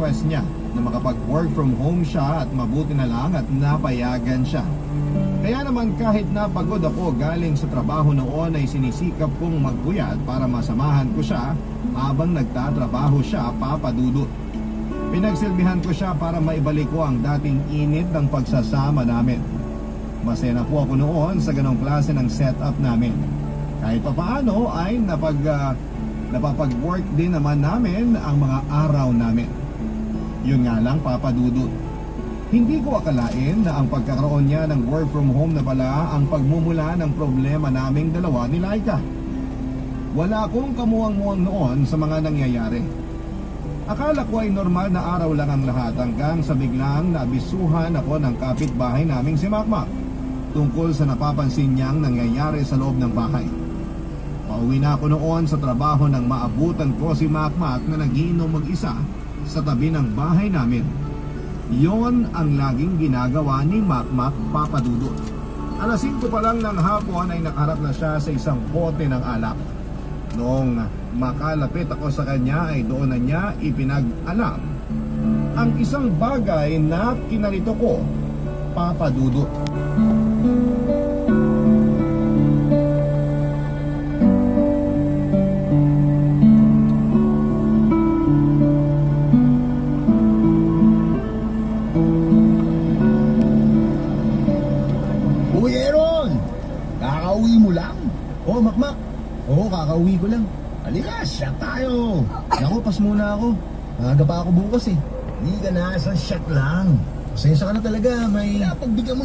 request niya na makapag-work from home siya at mabuti na lang at napayagan siya. Kaya naman kahit napagod ako galing sa trabaho noon ay sinisikap kong magpuyat para masamahan ko siya habang nagtatrabaho siya, Papa Dudut. Pinagsilbihan ko siya para maibalik ko ang dating init ng pagsasama namin. Masaya na po ako noon sa ganong klase ng setup namin. Kahit papaano ay napapag-work din naman namin ang mga araw namin. Yun nga lang, Papa Dudut, hindi ko akalain na ang pagkakaroon niya ng work from home na pala ang pagmumula ng problema naming dalawa ni Laika. Wala akong kamuang-muang noon sa mga nangyayari. Akala ko ay normal na araw lang ang lahat hanggang sa biglang nabisuhan ako ng kapitbahay naming si Makmak tungkol sa napapansin niyang nangyayari sa loob ng bahay. Pauwi na ako noon sa trabaho nang maabutan ko si Makmak na nagiinom mag-isa sa tabi ng bahay namin. Yon ang laging ginagawa ni Makmak, Papa Dudut. Alas 5 pa lang ng hapon ay nakaharap na siya sa isang bote ng alak. Noong makalapit ako sa kanya ay doon na niya ipinag-alam ang isang bagay na kinalito ko, Papa Dudut. Uy, Aaron! Kakauwi mo lang? Oo, Makmak. Oo, kakauwi ko lang. Halika, shot tayo. Naku, pas muna ako. Maaga pa ako bukas eh. Hindi ka na, sa shot lang. Pasensya ka na talaga, may... Pagbigyan mo